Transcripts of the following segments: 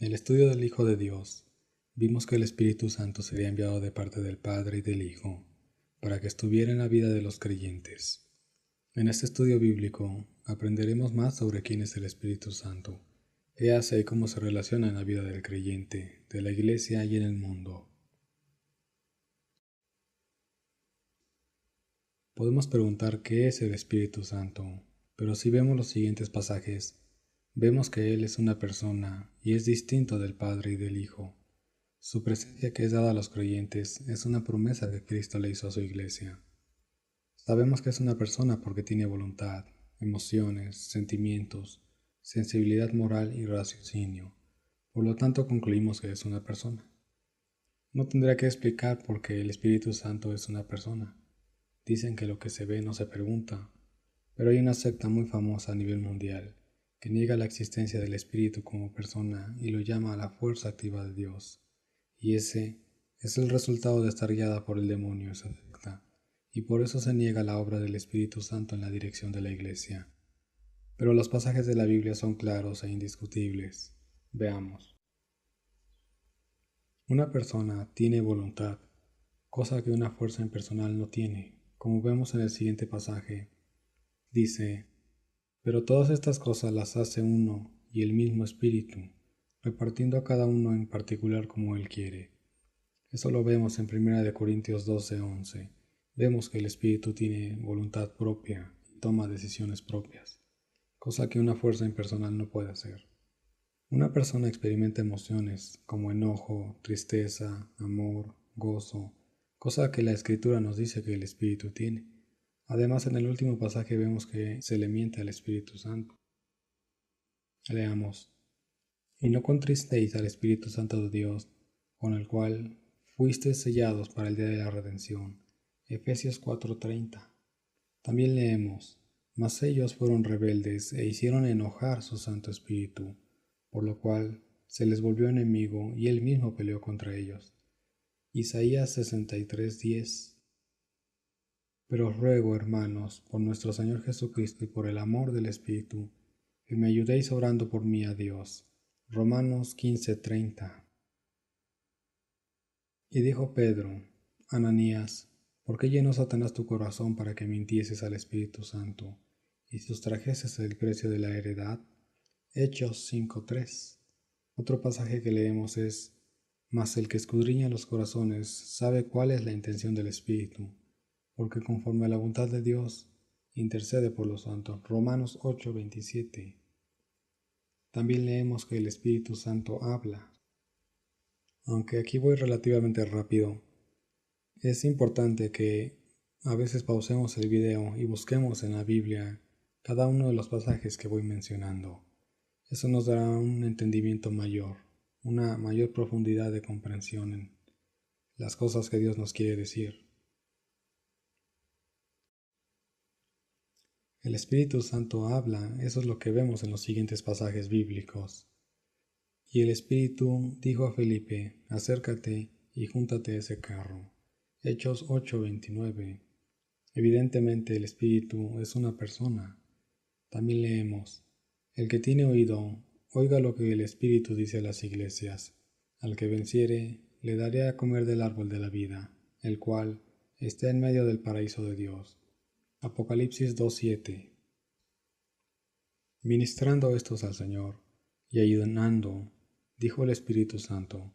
En el estudio del Hijo de Dios, vimos que el Espíritu Santo sería enviado de parte del Padre y del Hijo, para que estuviera en la vida de los creyentes. En este estudio bíblico aprenderemos más sobre quién es el Espíritu Santo, qué hace y cómo se relaciona en la vida del creyente, de la Iglesia y en el mundo. Podemos preguntar qué es el Espíritu Santo, pero si vemos los siguientes pasajes, vemos que Él es una persona y es distinto del Padre y del Hijo. Su presencia que es dada a los creyentes es una promesa que Cristo le hizo a su Iglesia. Sabemos que es una persona porque tiene voluntad, emociones, sentimientos, sensibilidad moral y raciocinio. Por lo tanto, concluimos que es una persona. No tendré que explicar por qué el Espíritu Santo es una persona. Dicen que lo que se ve no se pregunta, pero hay una secta muy famosa a nivel mundial que niega la existencia del Espíritu como persona y lo llama a la fuerza activa de Dios. Y ese es el resultado de estar guiada por el demonio esa secta, y por eso se niega la obra del Espíritu Santo en la dirección de la Iglesia. Pero los pasajes de la Biblia son claros e indiscutibles. Veamos. Una persona tiene voluntad, cosa que una fuerza impersonal no tiene, como vemos en el siguiente pasaje. Dice, pero todas estas cosas las hace uno y el mismo Espíritu, repartiendo a cada uno en particular como Él quiere. Eso lo vemos en 1 Corintios 12:11. Vemos que el Espíritu tiene voluntad propia y toma decisiones propias, cosa que una fuerza impersonal no puede hacer. Una persona experimenta emociones como enojo, tristeza, amor, gozo, cosa que la Escritura nos dice que el Espíritu tiene. Además, en el último pasaje vemos que se le miente al Espíritu Santo. Leamos. Y no contristéis al Espíritu Santo de Dios, con el cual fuisteis sellados para el día de la redención. Efesios 4:30. También leemos, mas ellos fueron rebeldes e hicieron enojar su Santo Espíritu, por lo cual se les volvió enemigo y él mismo peleó contra ellos. Isaías 63:10. Pero os ruego, hermanos, por nuestro Señor Jesucristo y por el amor del Espíritu, que me ayudéis orando por mí a Dios. Romanos 15:30. Y dijo Pedro, Ananías, ¿por qué llenó Satanás tu corazón para que mintieses al Espíritu Santo y sustrajeses el precio de la heredad? Hechos 5:3. Otro pasaje que leemos es, mas el que escudriña los corazones sabe cuál es la intención del Espíritu, porque conforme a la voluntad de Dios, intercede por los santos. Romanos 8:27. También leemos que el Espíritu Santo habla. Aunque aquí voy relativamente rápido, es importante que a veces pausemos el video y busquemos en la Biblia cada uno de los pasajes que voy mencionando. Eso nos dará un entendimiento mayor, una mayor profundidad de comprensión en las cosas que Dios nos quiere decir. El Espíritu Santo habla, eso es lo que vemos en los siguientes pasajes bíblicos. Y el Espíritu dijo a Felipe, acércate y júntate a ese carro. Hechos 8:29. Evidentemente el Espíritu es una persona. También leemos, el que tiene oído, oiga lo que el Espíritu dice a las iglesias. Al que venciere, le daré a comer del árbol de la vida, el cual está en medio del paraíso de Dios. Apocalipsis 2:7. Ministrando estos al Señor y ayunando, dijo el Espíritu Santo,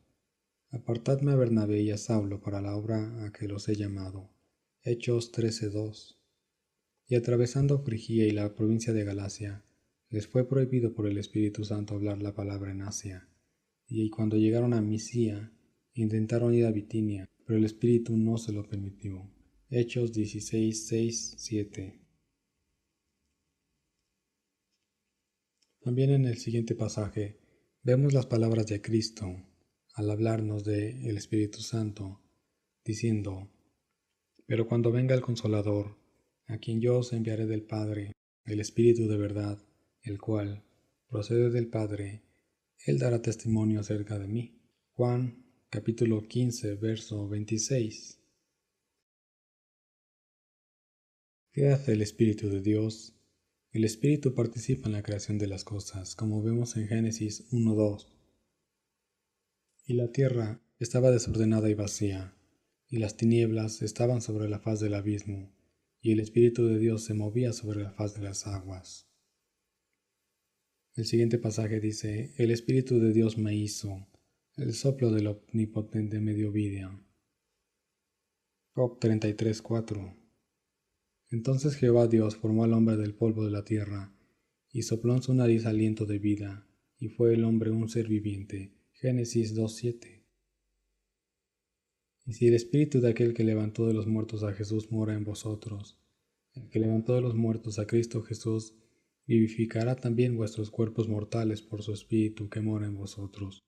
apartadme a Bernabé y a Saulo para la obra a que los he llamado. Hechos 13:2. Y atravesando Frigia y la provincia de Galacia, les fue prohibido por el Espíritu Santo hablar la palabra en Asia. Y cuando llegaron a Misia, intentaron ir a Bitinia, pero el Espíritu no se lo permitió. Hechos 16:6-7. También en el siguiente pasaje vemos las palabras de Cristo al hablarnos del Espíritu Santo, diciendo, pero cuando venga el Consolador, a quien yo os enviaré del Padre, el Espíritu de verdad, el cual procede del Padre, Él dará testimonio acerca de mí. Juan capítulo 15, verso 26. ¿Qué hace el Espíritu de Dios? El Espíritu participa en la creación de las cosas, como vemos en Génesis 1:2. Y la tierra estaba desordenada y vacía, y las tinieblas estaban sobre la faz del abismo, y el Espíritu de Dios se movía sobre la faz de las aguas. El siguiente pasaje dice: El Espíritu de Dios me hizo, el soplo del Omnipotente me dio vida. Job 33:4. Entonces Jehová Dios formó al hombre del polvo de la tierra, y sopló en su nariz aliento de vida, y fue el hombre un ser viviente. Génesis 2:7. Y si el espíritu de aquel que levantó de los muertos a Jesús mora en vosotros, el que levantó de los muertos a Cristo Jesús, vivificará también vuestros cuerpos mortales por su espíritu que mora en vosotros.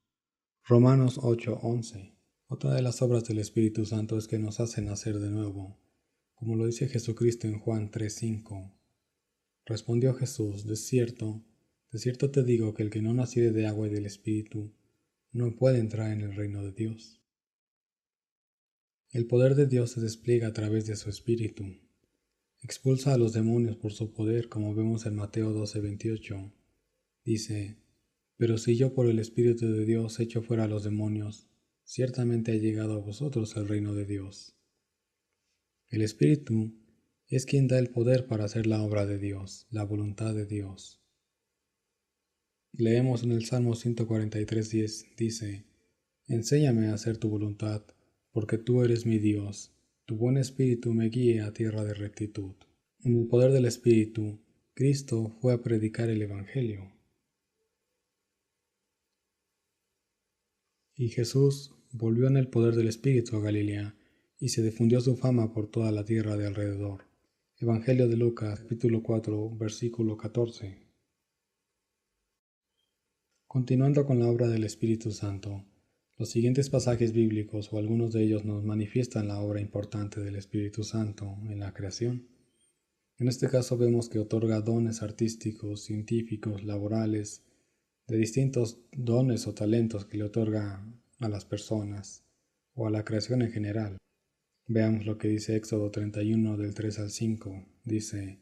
Romanos 8:11. Otra de las obras del Espíritu Santo es que nos hace nacer de nuevo, como lo dice Jesucristo en Juan 3:5. Respondió Jesús: de cierto te digo que el que no naciere de agua y del Espíritu no puede entrar en el reino de Dios. El poder de Dios se despliega a través de su Espíritu. Expulsa a los demonios por su poder, como vemos en Mateo 12:28. Dice: pero si yo por el Espíritu de Dios echo fuera a los demonios, ciertamente ha llegado a vosotros el reino de Dios. El Espíritu es quien da el poder para hacer la obra de Dios, la voluntad de Dios. Leemos en el Salmo 143:10, dice: enséñame a hacer tu voluntad, porque tú eres mi Dios, tu buen Espíritu me guíe a tierra de rectitud. En el poder del Espíritu, Cristo fue a predicar el Evangelio. Y Jesús volvió en el poder del Espíritu a Galilea, y se difundió su fama por toda la tierra de alrededor. Evangelio de Lucas, capítulo 4, versículo 14. Continuando con la obra del Espíritu Santo, los siguientes pasajes bíblicos o algunos de ellos nos manifiestan la obra importante del Espíritu Santo en la creación. En este caso vemos que otorga dones artísticos, científicos, laborales, de distintos dones o talentos que le otorga a las personas o a la creación en general. Veamos lo que dice Éxodo 31 del 3 al 5. Dice: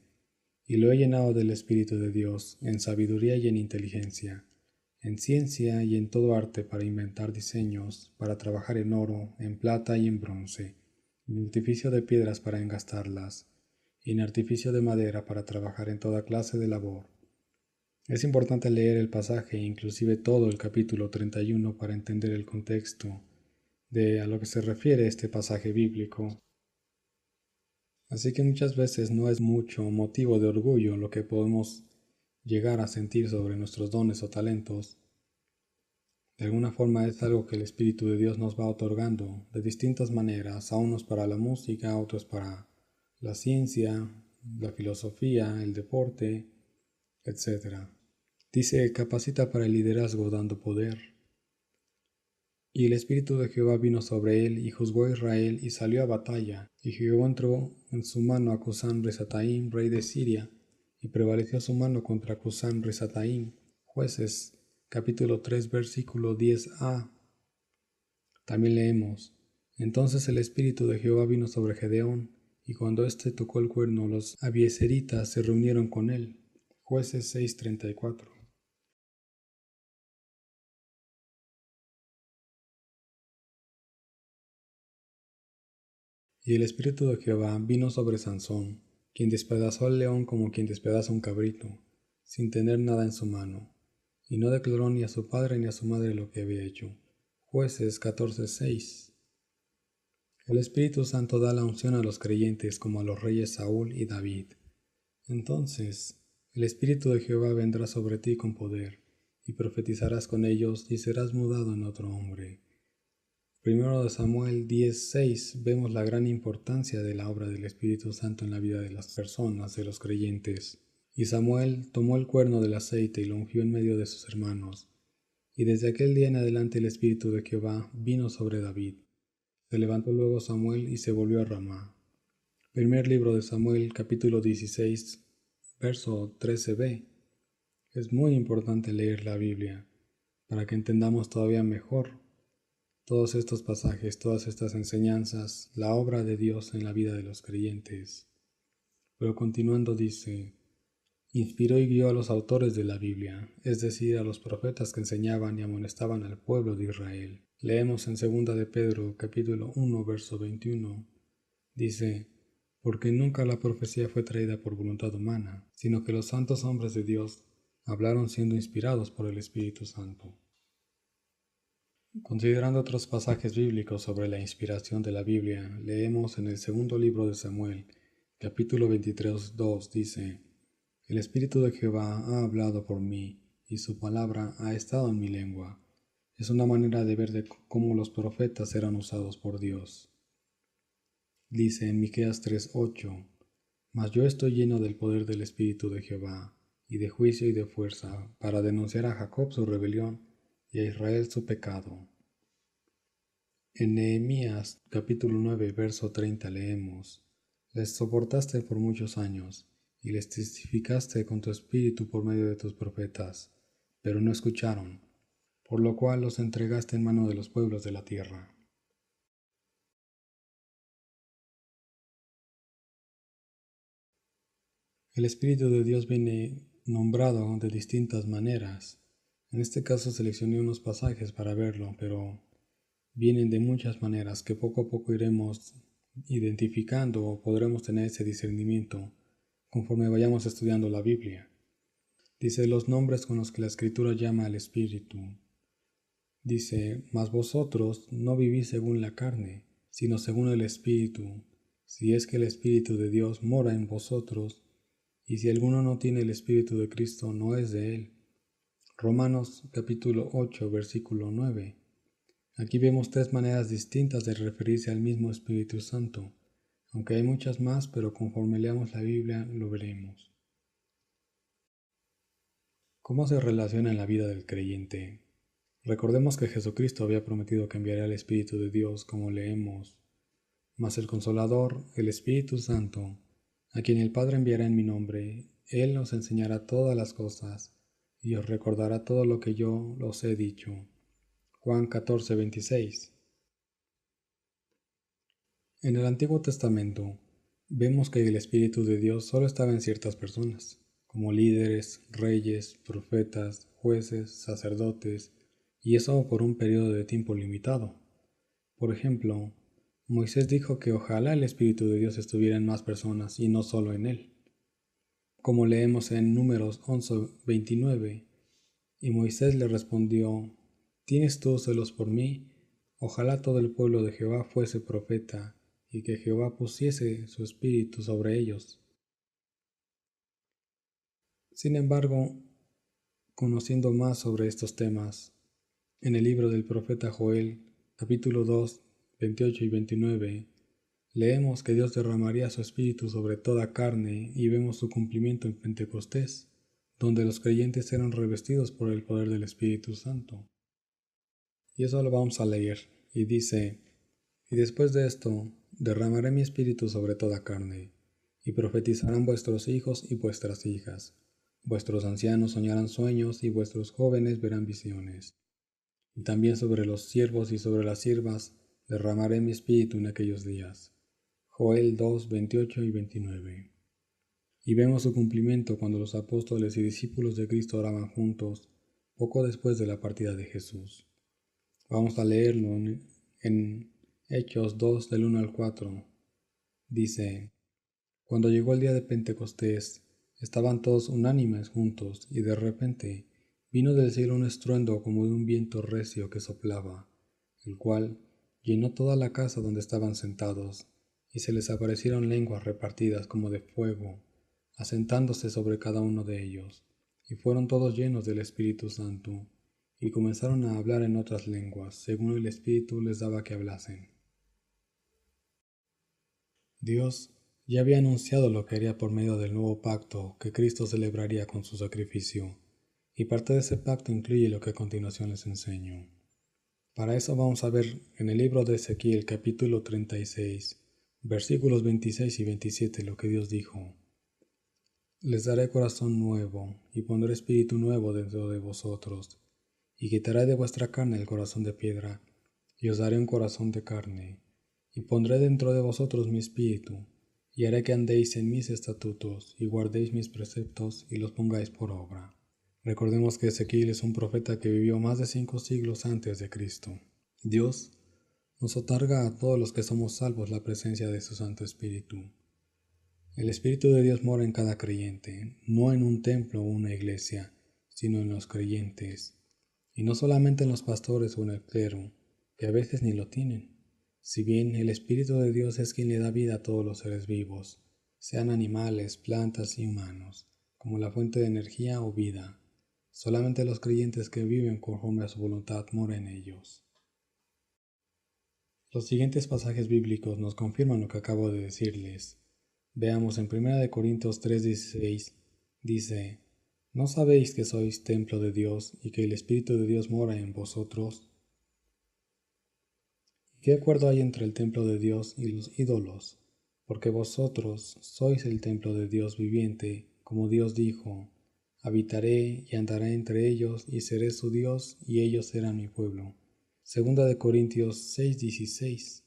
y lo he llenado del Espíritu de Dios, en sabiduría y en inteligencia, en ciencia y en todo arte para inventar diseños, para trabajar en oro, en plata y en bronce, en artificio de piedras para engastarlas, y en artificio de madera para trabajar en toda clase de labor. Es importante leer el pasaje, inclusive todo el capítulo 31, para entender el contexto de a lo que se refiere este pasaje bíblico. Así que muchas veces no es mucho motivo de orgullo lo que podemos llegar a sentir sobre nuestros dones o talentos. De alguna forma es algo que el Espíritu de Dios nos va otorgando de distintas maneras, a unos para la música, a otros para la ciencia, la filosofía, el deporte, etc. Dice: capacita para el liderazgo dando poder. Y el Espíritu de Jehová vino sobre él, y juzgó a Israel, y salió a batalla. Y Jehová entró en su mano a Cusán-Risataim, rey de Siria, y prevaleció su mano contra Cusán-Risataim. Jueces, capítulo 3, versículo 10a. También leemos: entonces el Espíritu de Jehová vino sobre Gedeón, y cuando éste tocó el cuerno, los abieseritas se reunieron con él. Jueces 6:34. Y el Espíritu de Jehová vino sobre Sansón, quien despedazó al león como quien despedaza un cabrito, sin tener nada en su mano, y no declaró ni a su padre ni a su madre lo que había hecho. Jueces 14:6. El Espíritu Santo da la unción a los creyentes como a los reyes Saúl y David. Entonces, el Espíritu de Jehová vendrá sobre ti con poder, y profetizarás con ellos, y serás mudado en otro hombre. Primero de Samuel 10:6 vemos la gran importancia de la obra del Espíritu Santo en la vida de las personas, de los creyentes. Y Samuel tomó el cuerno del aceite y lo ungió en medio de sus hermanos. Y desde aquel día en adelante el Espíritu de Jehová vino sobre David. Se levantó luego Samuel y se volvió a Ramá. Primer libro de Samuel, capítulo 16, verso 13b. Es muy importante leer la Biblia para que entendamos todavía mejor todos estos pasajes, todas estas enseñanzas, la obra de Dios en la vida de los creyentes. Pero continuando dice: inspiró y guió a los autores de la Biblia, es decir, a los profetas que enseñaban y amonestaban al pueblo de Israel. Leemos en 2 de Pedro, capítulo 1, verso 21. Dice, porque nunca la profecía fue traída por voluntad humana, sino que los santos hombres de Dios hablaron siendo inspirados por el Espíritu Santo. Considerando otros pasajes bíblicos sobre la inspiración de la Biblia, leemos en el segundo libro de Samuel, capítulo 23, 2, dice, el Espíritu de Jehová ha hablado por mí, y su palabra ha estado en mi lengua. Es una manera de ver de cómo los profetas eran usados por Dios. Dice en Miqueas 3:8, mas yo estoy lleno del poder del Espíritu de Jehová, y de juicio y de fuerza, para denunciar a Jacob su rebelión, y a Israel su pecado. En Nehemías capítulo 9, verso 30 leemos, les soportaste por muchos años, y les testificaste con tu espíritu por medio de tus profetas, pero no escucharon, por lo cual los entregaste en mano de los pueblos de la tierra. El Espíritu de Dios viene nombrado de distintas maneras. En este caso seleccioné unos pasajes para verlo, pero vienen de muchas maneras que poco a poco iremos identificando o podremos tener ese discernimiento conforme vayamos estudiando la Biblia. Dice los nombres con los que la Escritura llama al Espíritu. Dice, mas vosotros no vivís según la carne, sino según el Espíritu, si es que el Espíritu de Dios mora en vosotros, y si alguno no tiene el Espíritu de Cristo, no es de él. Romanos capítulo 8, versículo 9. Aquí vemos tres maneras distintas de referirse al mismo Espíritu Santo, aunque hay muchas más, pero conforme leamos la Biblia lo veremos. ¿Cómo se relaciona en la vida del creyente? Recordemos que Jesucristo había prometido que enviaría el Espíritu de Dios, como leemos, mas el Consolador, el Espíritu Santo, a quien el Padre enviará en mi nombre, Él os enseñará todas las cosas, y os recordará todo lo que yo os he dicho. Juan 14, 26. En el Antiguo Testamento, vemos que el Espíritu de Dios solo estaba en ciertas personas, como líderes, reyes, profetas, jueces, sacerdotes, y eso por un periodo de tiempo limitado. Por ejemplo, Moisés dijo que ojalá el Espíritu de Dios estuviera en más personas y no solo en él. Como leemos en Números 11:29, y Moisés le respondió, ¿tienes tú celos por mí? Ojalá todo el pueblo de Jehová fuese profeta, y que Jehová pusiese su espíritu sobre ellos. Sin embargo, conociendo más sobre estos temas, en el libro del profeta Joel, capítulo 2, 28 y 29, leemos que Dios derramaría su espíritu sobre toda carne y vemos su cumplimiento en Pentecostés, donde los creyentes eran revestidos por el poder del Espíritu Santo. Y eso lo vamos a leer, y dice, y después de esto, derramaré mi espíritu sobre toda carne, y profetizarán vuestros hijos y vuestras hijas, vuestros ancianos soñarán sueños, y vuestros jóvenes verán visiones. Y también sobre los siervos y sobre las siervas derramaré mi espíritu en aquellos días. Joel 2, 28 y 29. Y vemos su cumplimiento cuando los apóstoles y discípulos de Cristo oraban juntos, poco después de la partida de Jesús. Vamos a leerlo en Hechos 2 del 1 al 4. Dice, cuando llegó el día de Pentecostés, estaban todos unánimes juntos, y de repente vino del cielo un estruendo como de un viento recio que soplaba, el cual llenó toda la casa donde estaban sentados, y se les aparecieron lenguas repartidas como de fuego, asentándose sobre cada uno de ellos, y fueron todos llenos del Espíritu Santo, y comenzaron a hablar en otras lenguas, según el Espíritu les daba que hablasen. Dios ya había anunciado lo que haría por medio del nuevo pacto que Cristo celebraría con su sacrificio, y parte de ese pacto incluye lo que a continuación les enseño. Para eso vamos a ver en el libro de Ezequiel capítulo 36, versículos 26 y 27 lo que Dios dijo. Les daré corazón nuevo, y pondré espíritu nuevo dentro de vosotros, y quitaré de vuestra carne el corazón de piedra, y os daré un corazón de carne, y pondré dentro de vosotros mi espíritu, y haré que andéis en mis estatutos, y guardéis mis preceptos, y los pongáis por obra. Recordemos que Ezequiel es un profeta que vivió más de 5 siglos antes de Cristo. Dios nos otorga a todos los que somos salvos la presencia de su Santo Espíritu. El Espíritu de Dios mora en cada creyente, no en un templo o una iglesia, sino en los creyentes, y no solamente en los pastores o en el clero, que a veces ni lo tienen. Si bien el Espíritu de Dios es quien le da vida a todos los seres vivos, sean animales, plantas y humanos, como la fuente de energía o vida, solamente los creyentes que viven conforme a su voluntad moran en ellos. Los siguientes pasajes bíblicos nos confirman lo que acabo de decirles. Veamos en 1 Corintios 3:16, dice: ¿No sabéis que sois templo de Dios y que el Espíritu de Dios mora en vosotros? ¿Qué acuerdo hay entre el templo de Dios y los ídolos? Porque vosotros sois el templo de Dios viviente, como Dios dijo: habitaré y andaré entre ellos y seré su Dios y ellos serán mi pueblo. 2 Corintios 6:16.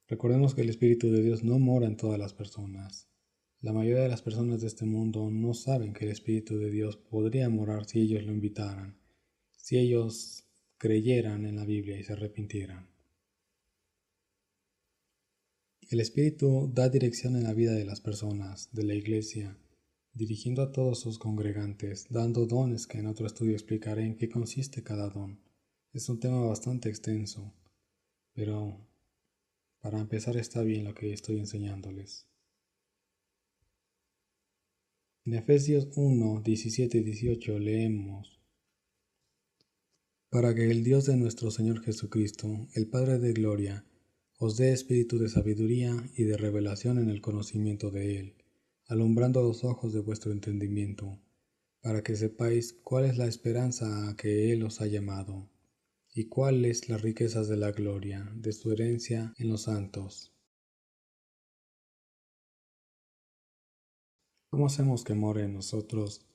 Recordemos que el Espíritu de Dios no mora en todas las personas. La mayoría de las personas de este mundo no saben que el Espíritu de Dios podría morar si ellos lo invitaran, si ellos creyeran en la Biblia y se arrepintieran. El Espíritu da dirección en la vida de las personas, de la Iglesia, dirigiendo a todos sus congregantes, dando dones que en otro estudio explicaré en qué consiste cada don. Es un tema bastante extenso, pero para empezar está bien lo que estoy enseñándoles. En Efesios 1, 17 y 18 leemos: para que el Dios de nuestro Señor Jesucristo, el Padre de gloria, os dé espíritu de sabiduría y de revelación en el conocimiento de Él, alumbrando los ojos de vuestro entendimiento, para que sepáis cuál es la esperanza a que Él os ha llamado, y cuáles las riquezas de la gloria de su herencia en los santos. ¿Cómo hacemos que more en nosotros?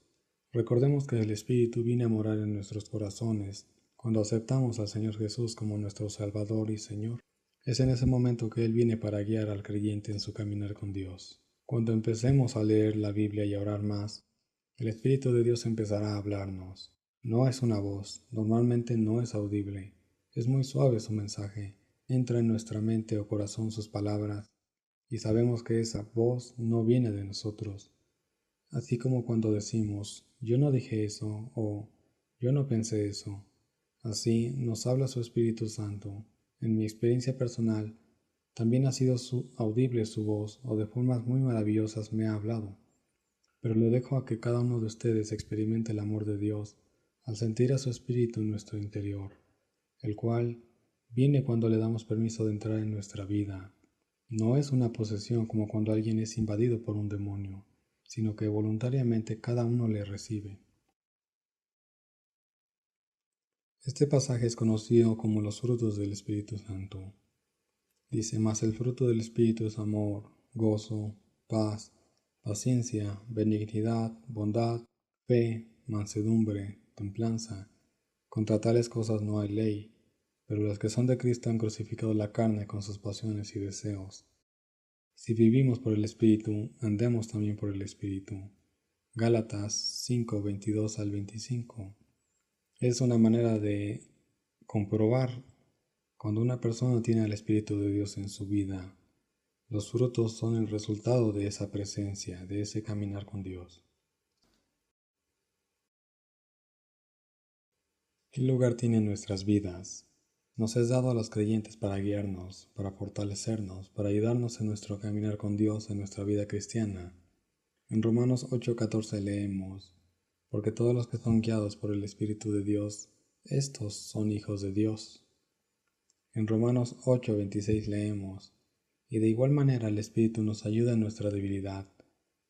Recordemos que el Espíritu viene a morar en nuestros corazones cuando aceptamos al Señor Jesús como nuestro Salvador y Señor. Es en ese momento que Él viene para guiar al creyente en su caminar con Dios. Cuando empecemos a leer la Biblia y a orar más, el Espíritu de Dios empezará a hablarnos. No es una voz, normalmente no es audible. Es muy suave su mensaje. Entra en nuestra mente o corazón sus palabras y sabemos que esa voz no viene de nosotros. Así como cuando decimos: yo no dije eso o yo no pensé eso. Así nos habla su Espíritu Santo. En mi experiencia personal, también ha sido audible su voz o de formas muy maravillosas me ha hablado. Pero lo dejo a que cada uno de ustedes experimente el amor de Dios al sentir a su Espíritu en nuestro interior, el cual viene cuando le damos permiso de entrar en nuestra vida. No es una posesión como cuando alguien es invadido por un demonio, sino que voluntariamente cada uno le recibe. Este pasaje es conocido como los frutos del Espíritu Santo. Dice: mas el fruto del Espíritu es amor, gozo, paz, paciencia, benignidad, bondad, fe, mansedumbre, templanza. Contra tales cosas no hay ley, pero los que son de Cristo han crucificado la carne con sus pasiones y deseos. Si vivimos por el Espíritu, andemos también por el Espíritu. Gálatas 5, 22 al 25. Es una manera de comprobar cuando una persona tiene al Espíritu de Dios en su vida. Los frutos son el resultado de esa presencia, de ese caminar con Dios. ¿Qué lugar tienen nuestras vidas? Nos es dado a los creyentes para guiarnos, para fortalecernos, para ayudarnos en nuestro caminar con Dios en nuestra vida cristiana. En Romanos 8:14 leemos: porque todos los que son guiados por el Espíritu de Dios, estos son hijos de Dios. En Romanos 8:26 leemos: y de igual manera el Espíritu nos ayuda en nuestra debilidad,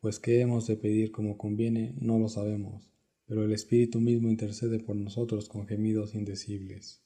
pues qué hemos de pedir como conviene no lo sabemos, pero el Espíritu mismo intercede por nosotros con gemidos indecibles.